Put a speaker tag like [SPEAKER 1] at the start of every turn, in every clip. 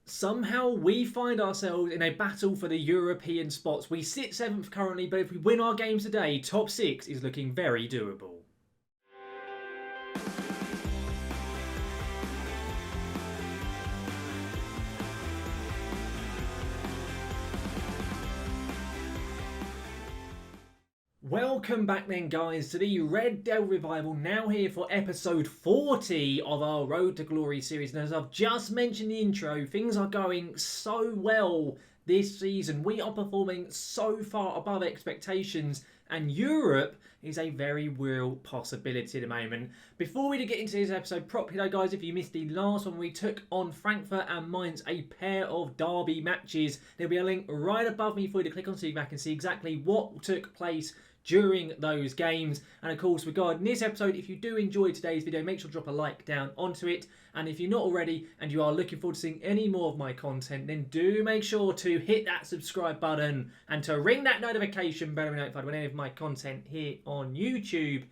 [SPEAKER 1] Somehow we find ourselves in a battle for the European spots. We sit 7th currently, but if we win our games today, top 6 is looking very doable. Welcome back then, guys, to the Red Devil Revival, now here for episode 40 of our Road to Glory series. And as I've just mentioned in the intro, things are going so well this season. We are performing so far above expectations, and Europe is a very real possibility at the moment. Before we get into this episode properly though, guys, if you missed the last one, we took on Frankfurt and Mainz, a pair of derby matches. There'll be a link right above me for you to click on so you can see exactly what took place during those games. And of course, regarding this episode, if you do enjoy today's video, make sure to drop a like down onto it. And if you're not already and you are looking forward to seeing any more of my content, then do make sure to hit that subscribe button and to ring that notification bell to be notified when any of my content here on YouTube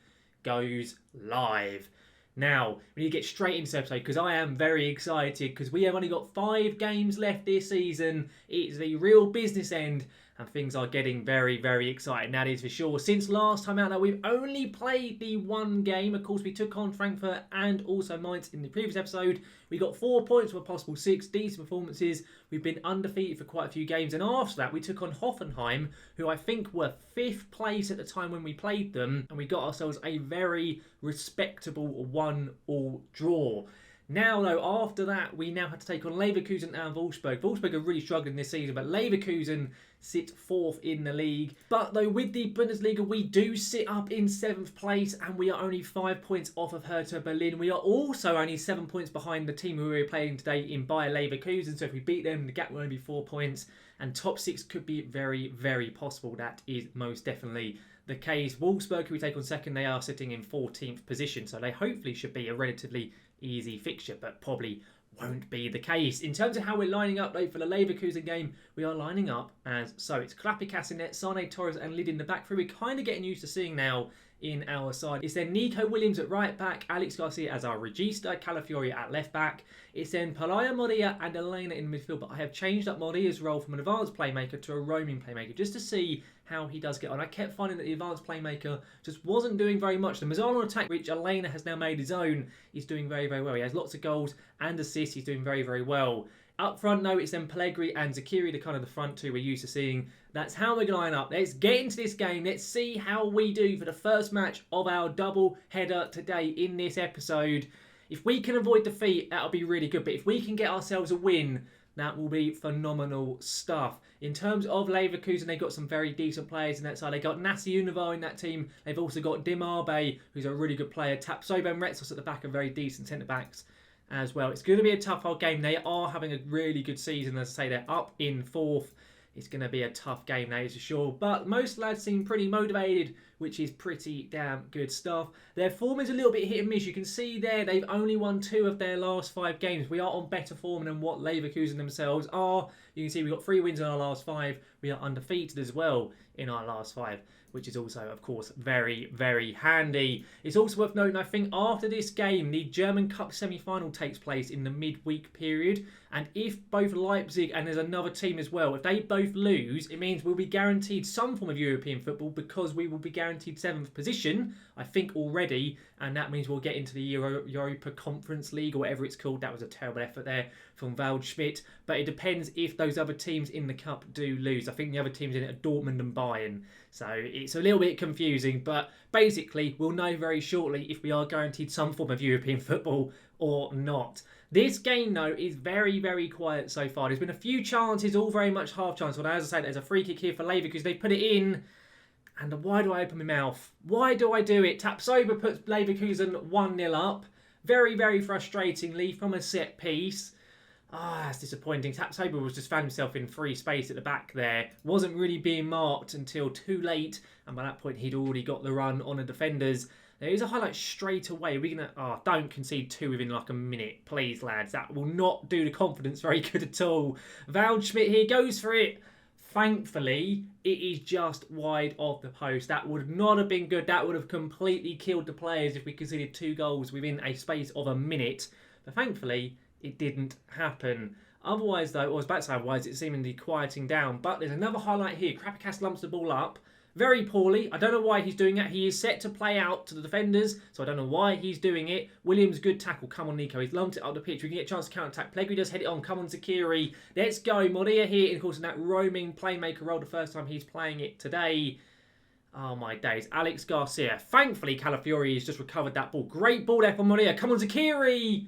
[SPEAKER 1] goes live. Now, we need to get straight into this episode because I am very excited because we have only got 5 games left this season. It's the real business end and things are getting very, very exciting. That is for sure. Since last time out, now we've only played the one game. Of course, we took on Frankfurt and also Mainz in the previous episode. We got 4 points for a possible 6 decent performances. We've been undefeated for quite a few games. And after that, we took on Hoffenheim, who I think were 5th place at the time when we played them. And we got ourselves a very respectable 1-1 draw. Now, though, after that, we now had to take on Leverkusen and Wolfsburg. Wolfsburg are really struggling this season, but Leverkusen sit 4th in the league. But, though, with the Bundesliga, we do sit up in 7th place, and we are only 5 points off of Hertha Berlin. We are also only 7 points behind the team who we're playing today in Bayer Leverkusen. So if we beat them, the gap will only be 4 points, and top 6 could be very, very possible. That is most definitely the case. Wolfsburg, who we take on second, they are sitting in 14th position, so they hopefully should be a relatively easy fixture, but probably won't be the case. In terms of how we're lining up though for the Leverkusen game, we are lining up as so. It's Klappy in net, Sane, Torres and Lid in the back three. We're kind of getting used to seeing now in our side. It's then Nico Williams at right back, Alex Garcia as our regista, Calafiori at left back. It's then Palaya Moria and Elena in midfield, but I have changed up Moria's role from an advanced playmaker to a roaming playmaker just to see how he does get on. I kept finding that the advanced playmaker just wasn't doing very much. The Mazzano attack, which Elena has now made his own, is doing very, very well. He has lots of goals and assists. He's doing very, very well. Up front, though, it's then Pellegrini and Zakiri, the kind of the front two we're used to seeing. That's how we're going to line up. Let's get into this game. Let's see how we do for the first match of our double header today in this episode. If we can avoid defeat, that'll be really good. But if we can get ourselves a win, that will be phenomenal stuff. In terms of Leverkusen, they've got some very decent players in that side. They've got Nassi Univar in that team. They've also got Dimarbe, who's a really good player. Tapsoba and Retsos at the back are very decent centre-backs as well. It's going to be a tough old game. They are having a really good season. As I say, they're up in 4th. It's going to be a tough game, that is for sure. But most lads seem pretty motivated, which is pretty damn good stuff. Their form is a little bit hit and miss. You can see there they've only won 2 of their last 5 games. We are on better form than what Leverkusen themselves are. You can see we've got 3 wins in our last 5. We are undefeated as well in our last 5, which is also, of course, very, very handy. It's also worth noting, I think, after this game, the German Cup semi-final takes place in the midweek period. And if both Leipzig and there's another team as well, if they both lose, it means we'll be guaranteed some form of European football because we will be guaranteed 7th position, I think, already. And that means we'll get into the Europa Conference League or whatever it's called. That was a terrible effort there from Waldschmidt. But it depends if those other teams in the Cup do lose. I think the other teams in it are Dortmund and Bayern. So it's a little bit confusing. But basically, we'll know very shortly if we are guaranteed some form of European football or not. This game, though, is very, very quiet so far. There's been a few chances, all very much half chance. Well, as I said, there's a free kick here for Leverkusen. They put it in. And why do I open my mouth? Why do I do it? Tapsoba puts Leverkusen 1-0 up. Very, very frustratingly from a set piece. That's disappointing. Tapsoba was just found himself in free space at the back there. Wasn't really being marked until too late. And by that point, he'd already got the run on the defenders. There is a highlight straight away. We're going to... don't concede 2 within like a minute. Please, lads. That will not do the confidence very good at all. Waldschmidt here goes for it. Thankfully, it is just wide of the post. That would not have been good. That would have completely killed the players if we conceded 2 goals within a space of a minute. But thankfully, it didn't happen. Otherwise, though, I was about to say otherwise, it's seemingly quieting down. But there's another highlight here. Krapickas lumps the ball up very poorly. I don't know why he's doing it. He is set to play out to the defenders, so I don't know why he's doing it. Williams, good tackle. Come on, Nico. He's lumped it up the pitch. We can get a chance to counter-attack. Pellegrini does head it on. Come on, Zakiri. Let's go. Moria here, of course, in that roaming playmaker role the first time he's playing it today. Oh, my days. Alex Garcia. Thankfully, Calafiori has just recovered that ball. Great ball there from Moria. Come on, Zakiri.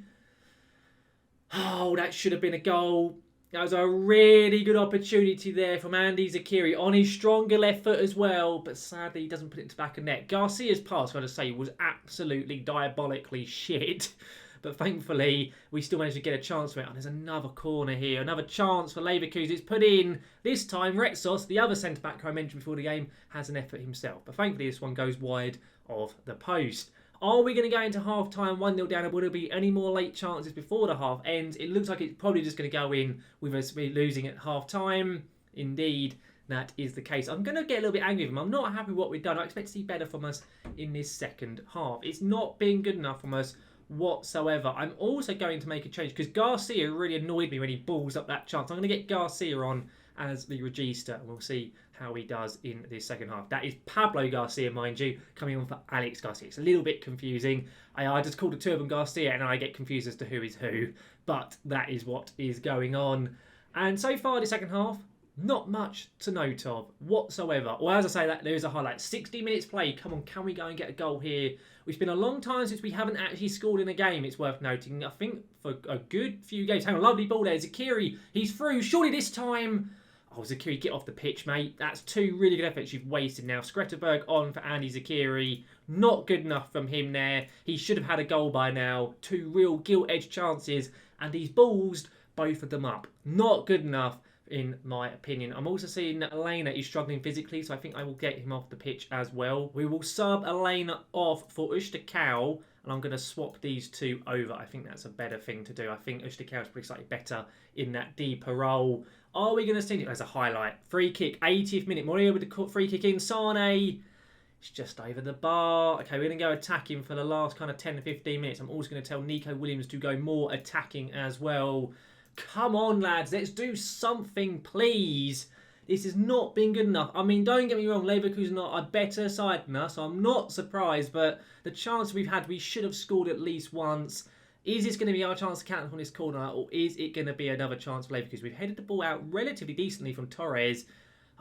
[SPEAKER 1] Oh, that should have been a goal. That was a really good opportunity there from Andy Zakiri on his stronger left foot as well, but sadly he doesn't put it into the back of the net. Garcia's pass, I've got to say, was absolutely diabolically shit, but thankfully we still managed to get a chance for it. And there's another corner here, another chance for Leverkusen. It's put in. This time Retsos, the other centre-back who I mentioned before the game, has an effort himself, but thankfully this one goes wide of the post. Are we going to go into half-time 1-0 down, and will there be any more late chances before the half ends? It looks like it's probably just going to go in with us losing at half-time. Indeed, that is the case. I'm going to get a little bit angry with him. I'm not happy with what we've done. I expect to see better from us in this second half. It's not been good enough from us whatsoever. I'm also going to make a change because Garcia really annoyed me when he balls up that chance. I'm going to get Garcia on as the regista, and we'll see how he does in this second half. That is Pablo Garcia, mind you, coming on for Alex Garcia. It's a little bit confusing. I just called the two of them Garcia, and I get confused as to who is who, but that is what is going on. And so far, the second half, not much to note of whatsoever. Well, as I say, that there is a highlight. 60 minutes played. Come on, can we go and get a goal here? It's been a long time since we haven't actually scored in a game, it's worth noting. I think for a good few games. Hang on, lovely ball there. Zakiri, he's through. Surely this time... Oh, Zakiri, get off the pitch, mate. That's two really good efforts you've wasted now. Skretterberg on for Andy Zakiri. Not good enough from him there. He should have had a goal by now. Two real gilt-edged chances. And he's ballsed both of them up. Not good enough, in my opinion. I'm also seeing that Elena is struggling physically, so I think I will get him off the pitch as well. We will sub Elena off for Ustakau, and I'm going to swap these two over. I think that's a better thing to do. I think Ustakau is pretty slightly better in that deeper role. Are we going to see it as a highlight? Free kick, 80th minute. Moria with the free kick in. Sane. It's just over the bar. Okay, we're going to go attacking for the last kind of 10 to 15 minutes. I'm also going to tell Nico Williams to go more attacking as well. Come on, lads. Let's do something, please. This has not been good enough. I mean, don't get me wrong. Leverkusen are a better side than us, so I'm not surprised. But the chance we've had, we should have scored at least once. Is this going to be our chance to count on this corner, or is it going to be another chance for Leverkusen? We've headed the ball out relatively decently from Torres.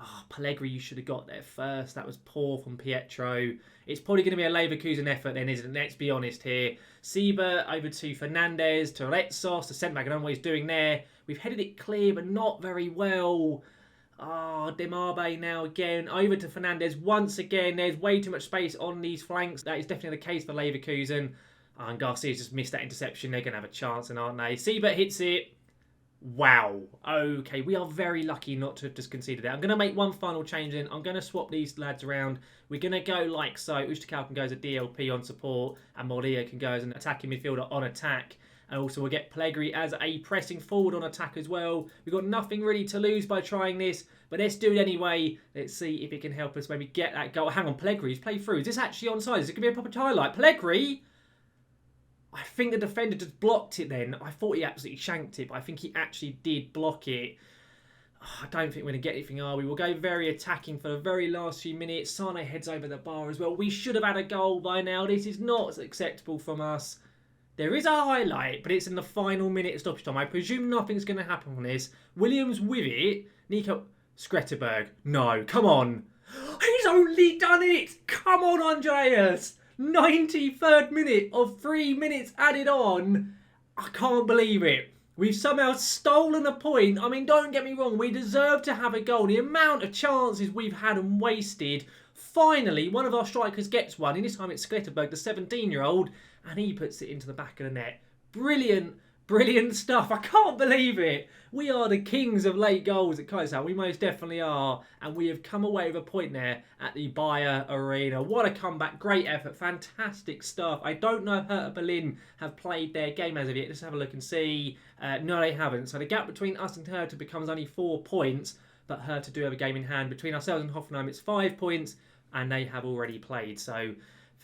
[SPEAKER 1] Oh, Pellegrini, you should have got there first. That was poor from Pietro. It's probably going to be a Leverkusen effort then, isn't it? Let's be honest here. Sieber over to Fernandez, to Retsos, the centre-back, I don't know what he's doing there. We've headed it clear, but not very well. Oh, Demabe now again. Over to Fernandez once again. There's way too much space on these flanks. That is definitely the case for Leverkusen. And Garcia's just missed that interception. They're going to have a chance, and aren't they? Siebert hits it. Wow. Okay, we are very lucky not to have just conceded it. I'm going to make one final change in. I'm going to swap these lads around. We're going to go like so. Ustakau can go as a DLP on support, and Moria can go as an attacking midfielder on attack. And also we'll get Pellegrini as a pressing forward on attack as well. We've got nothing really to lose by trying this, but let's do it anyway. Let's see if it can help us maybe get that goal. Hang on, Pellegrini's played through. Is this actually onside? Is it going to be a proper highlight? Pellegrini? I think the defender just blocked it then. I thought he absolutely shanked it, but I think he actually did block it. Oh, I don't think we're going to get anything, are we? We'll go very attacking for the very last few minutes. Sane heads over the bar as well. We should have had a goal by now. This is not acceptable from us. There is a highlight, but it's in the final minute of stoppage time. I presume nothing's going to happen on this. Williams with it. Nico Skretterberg. No, come on. He's only done it. Come on, Andreas. 93rd minute of 3 minutes added on. I can't believe it. We've somehow stolen a point. I mean, don't get me wrong. We deserve to have a goal. The amount of chances we've had and wasted. Finally, one of our strikers gets one. And this time it's Skletterberg, the 17-year-old. And he puts it into the back of the net. Brilliant. Brilliant stuff. I can't believe it. We are the kings of late goals at Kaiserslautern. We most definitely are. And we have come away with a point there at the Bayer Arena. What a comeback. Great effort. Fantastic stuff. I don't know if Hertha Berlin have played their game as of yet. Let's have a look and see. No, they haven't. So the gap between us and Hertha becomes only 4 points. But Hertha do have a game in hand. Between ourselves and Hoffenheim, it's 5 points. And they have already played. So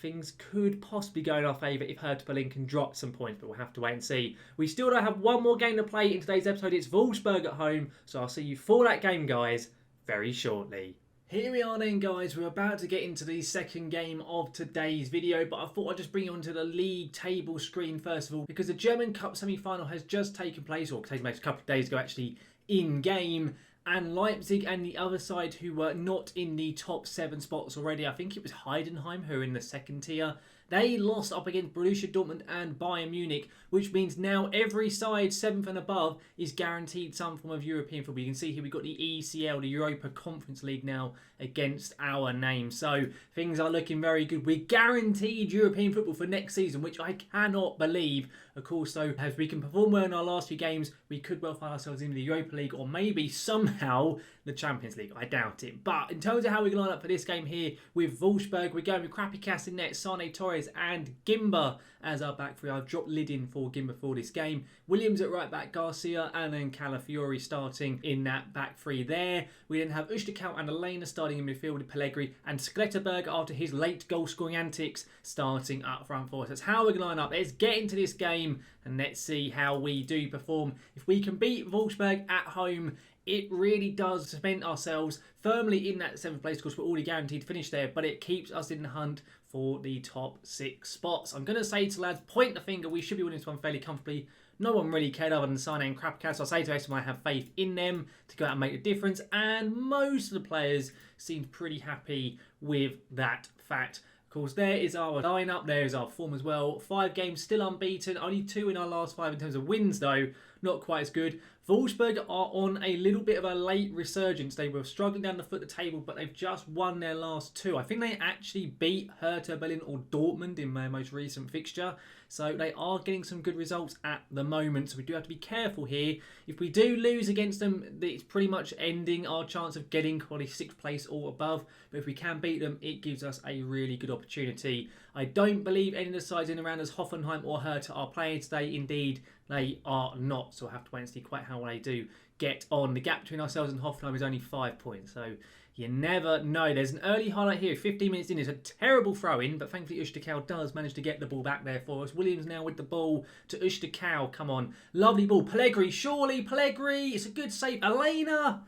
[SPEAKER 1] things could possibly go in our favour if Hertha Berlin can drop some points, but we'll have to wait and see. We still don't have one more game to play in today's episode. It's Wolfsburg at home, so I'll see you for that game, guys, very shortly. Here we are then, guys. We're about to get into the second game of today's video, but I thought I'd just bring you onto the league table screen first of all, because the German Cup semi-final has just taken place, or taken place a couple of days ago actually, in game. And Leipzig and the other side, who were not in the top 7 spots already, I think it was Heidenheim who are in the second tier, they lost up against Borussia Dortmund and Bayern Munich, which means now every side 7th and above is guaranteed some form of European football. You can see here we've got the ECL, the Europa Conference League now against our name. So things are looking very good. We're guaranteed European football for next season, which I cannot believe. Of course, though, as we can perform well in our last few games, we could well find ourselves in the Europa League or maybe somehow the Champions League. I doubt it. But in terms of how we line up for this game here with Wolfsburg, we're going with Crappy Cass in net, Sane, Torres and Gimba as our back three. I've dropped Lid in for Gimba for this game. Williams at right back, Garcia and then Calafiori starting in that back three there. We then have Ustakal and Elena starting in midfield with Pellegrini and Skletterberg after his late goal scoring antics starting up front for us. That's how we're going to line up. Let's get into this game and let's see how we do perform. If we can beat Wolfsburg at home, it really does cement ourselves firmly in that 7th place. Of course, we're already guaranteed to finish there, but it keeps us in the hunt for the top 6 spots. I'm going to say to lads, point the finger, we should be winning this one fairly comfortably. No one really cared other than Sane and Krapkas. I'll say to Exum I have faith in them to go out and make a difference, and most of the players seemed pretty happy with that fact. Of course, there is our lineup, there is our form as well. 5 games still unbeaten, only 2 in our last 5 in terms of wins though. Not quite as good. Wolfsburg are on a little bit of a late resurgence. They were struggling down the foot of the table, but they've just won their last 2. I think they actually beat Hertha Berlin or Dortmund in their most recent fixture. So they are getting some good results at the moment. So we do have to be careful here. If we do lose against them, it's pretty much ending our chance of getting quality 6th place or above. But if we can beat them, it gives us a really good opportunity. I don't believe any of the sides in and around as Hoffenheim or Hertha are playing today. Indeed, they are not. So I'll have to wait and see quite how they do get on. The gap between ourselves and Hoffenheim is only 5 points. So you never know. There's an early highlight here. 15 minutes in. It's a terrible throw-in, but thankfully Ustakal does manage to get the ball back there for us. Williams now with the ball to Ustakal. Come on. Lovely ball. Pellegrini. Surely Pellegrini. It's a good save. Elena.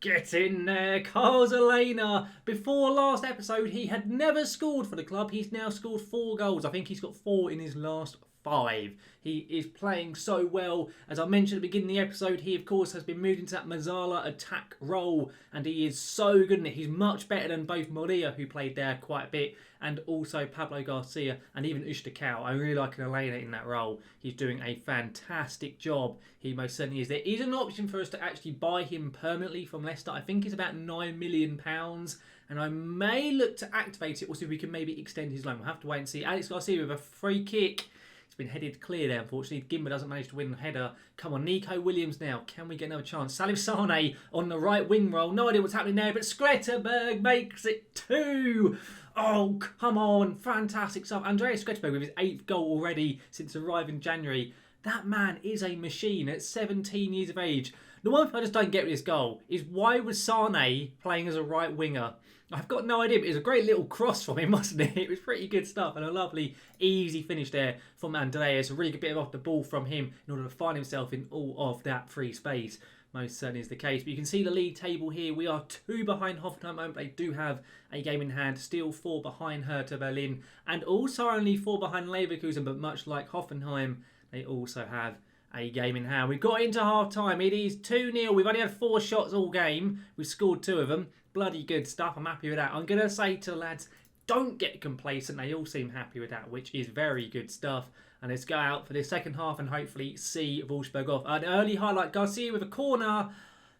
[SPEAKER 1] Get in there. Carlos Elena. Before last episode, he had never scored for the club. He's now scored 4 goals. I think he's got 4 in his last 5. He is playing so well. As I mentioned at the beginning of the episode, he of course has been moved into that Mazzala attack role, and he is so good in it. He's much better than both Moria, who played there quite a bit, and also Pablo Garcia and even Ustakal. I really like Elena in that role. He's doing a fantastic job. He most certainly is. There is an option for us to actually buy him permanently from Leicester. I think it's about £9 million. And I may look to activate it or see if we can maybe extend his loan. We'll have to wait and see. Alex Garcia with a free kick. It's been headed clear there, unfortunately. Gimba doesn't manage to win the header. Come on, Nico Williams now. Can we get another chance? Salif Sane on the right wing roll. No idea what's happening there, but Skretterberg makes it 2. Oh, come on. Fantastic stuff. Andreas Skretterberg with his 8th goal already since arriving in January. That man is a machine at 17 years of age. The one thing I just don't get with this goal is why was Sane playing as a right winger? I've got no idea, but it was a great little cross from him, wasn't it? It was pretty good stuff and a lovely, easy finish there from Andreas. A really good bit of off the ball from him in order to find himself in all of that free space. Most certainly is the case. But you can see the league table here. We are 2 behind Hoffenheim. They do have a game in hand. Still 4 behind Hertha Berlin. And also only 4 behind Leverkusen. But much like Hoffenheim, they also have a game in hand. We've got into half-time. It is 2-0. We've only had 4 shots all game. We've scored 2 of them. Bloody good stuff. I'm happy with that. I'm going to say to the lads, don't get complacent. They all seem happy with that, which is very good stuff. And let's go out for the second half and hopefully see Wolfsburg off. An early highlight. Garcia with a corner.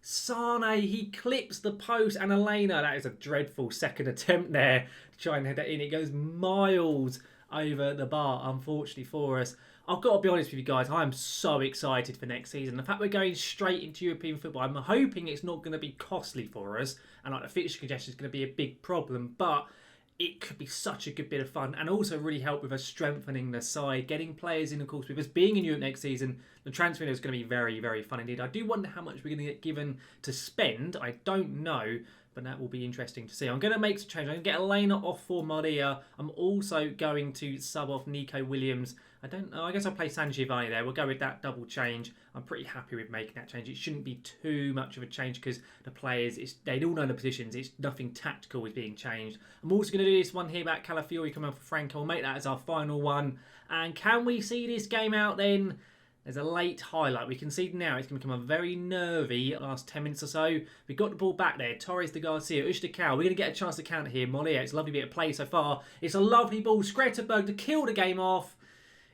[SPEAKER 1] Sane, he clips the post. And Elena, that is a dreadful second attempt there to try and head that in. It goes miles over the bar, unfortunately for us. I've got to be honest with you guys, I'm so excited for next season. The fact we're going straight into European football, I'm hoping it's not going to be costly for us. And like the fixture congestion is going to be a big problem. But it could be such a good bit of fun and also really help with us strengthening the side, getting players in, of course, with us being in Europe next season. The transfer window is going to be very, very fun indeed. I do wonder how much we're going to get given to spend. I don't know, but that will be interesting to see. I'm going to make some changes. I'm going to get Elena off for Maria. I'm also going to sub off Nico Williams. I don't know. I guess I'll play San Giovanni there. We'll go with that double change. I'm pretty happy with making that change. It shouldn't be too much of a change because the players, they all know the positions. It's nothing tactical is being changed. I'm also going to do this one here about Calafiori coming off for Franco. We'll make that as our final one. And can we see this game out then? There's a late highlight. We can see now it's going to become a very nervy last 10 minutes or so. We've got the ball back there. Torres de Garcia, Ustakal. We're going to get a chance to counter here. Molia, it's a lovely bit of play so far. It's a lovely ball. Skretterberg to kill the game off.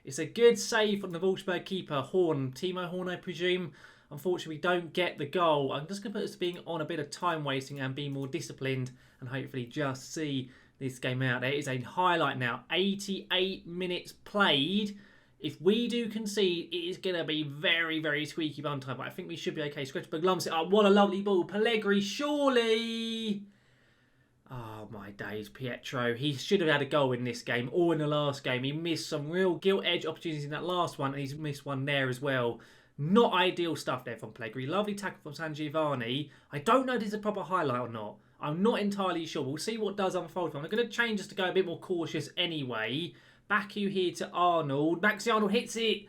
[SPEAKER 1] It's a good save from the Wolfsburg keeper, Horn. Timo Horn, I presume. Unfortunately, we don't get the goal. I'm just going to put us being on a bit of time wasting and be more disciplined and hopefully just see this game out. There is a highlight now. 88 minutes played. If we do concede, it is going to be very, very squeaky bum time. But I think we should be okay. Skretterberg lumps it up. What a lovely ball. Pellegrini, surely. Oh, my days, Pietro. He should have had a goal in this game or in the last game. He missed some real gilt-edge opportunities in that last one, and he's missed one there as well. Not ideal stuff there from Pellegrini. Lovely tackle from San Giovanni. I don't know if this is a proper highlight or not. I'm not entirely sure. We'll see what does unfold from. I'm going to change us to go a bit more cautious anyway. Baku here to Arnold. Maxi Arnold hits it.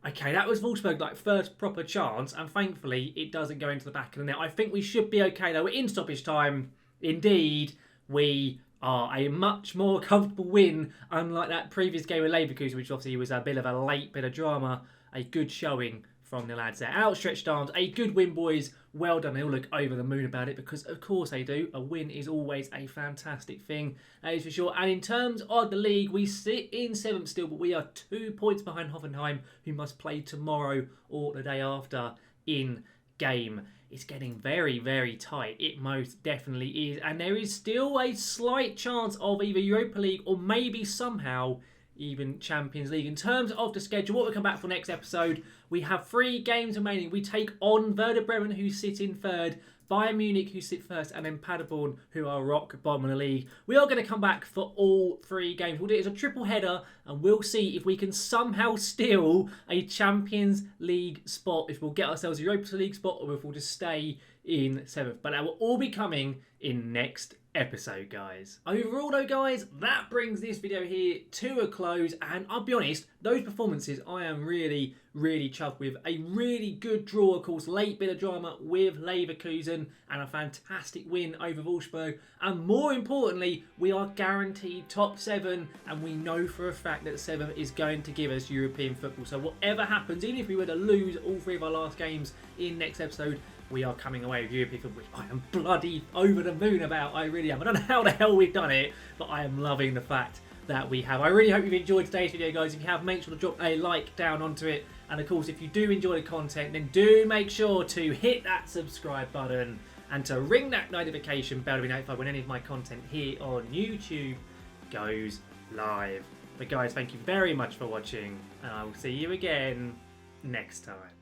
[SPEAKER 1] Okay, that was Wolfsburg, like, first proper chance, and thankfully it doesn't go into the back of the net. I think we should be okay, though. We're in stoppage time. Indeed, we are a much more comfortable win, unlike that previous game with Leverkusen, which obviously was a bit of a late bit of drama. A good showing from the lads there. Outstretched arms. A good win, boys. Well done. They all look over the moon about it because, of course, they do. A win is always a fantastic thing. That is for sure. And in terms of the league, we sit in 7th still, but we are 2 points behind Hoffenheim, who must play tomorrow or the day after in game. It's getting very, very tight. It most definitely is. And there is still a slight chance of either Europa League or maybe somehow even Champions League. In terms of the schedule, what we'll come back for next episode, we have 3 games remaining. We take on Werder Bremen, who sit in 3rd, Bayern Munich, who sit 1st, and then Paderborn, who are rock bottom of the league. We are going to come back for all 3 games. We'll do it as a triple header, and we'll see if we can somehow steal a Champions League spot, if we'll get ourselves a Europa League spot, or if we'll just stay in 7th. But that will all be coming in next episode, guys. Overall though, guys, that brings this video here to a close, and I'll be honest, those performances I am really chuffed with. A really good draw, of course, late bit of drama with Leverkusen, and a fantastic win over Wolfsburg, and more importantly, we are guaranteed top 7, and we know for a fact that 7 is going to give us European football. So whatever happens, even if we were to lose all 3 of our last games in next episode, we are coming away with European football, which I am bloody over the moon about. I really am. I don't know how the hell we've done it, but I am loving the fact that we have. I really hope you've enjoyed today's video, guys. If you have, make sure to drop a like down onto it. And of course, if you do enjoy the content, then do make sure to hit that subscribe button and to ring that notification bell to be notified when any of my content here on YouTube goes live. But guys, thank you very much for watching, and I will see you again next time.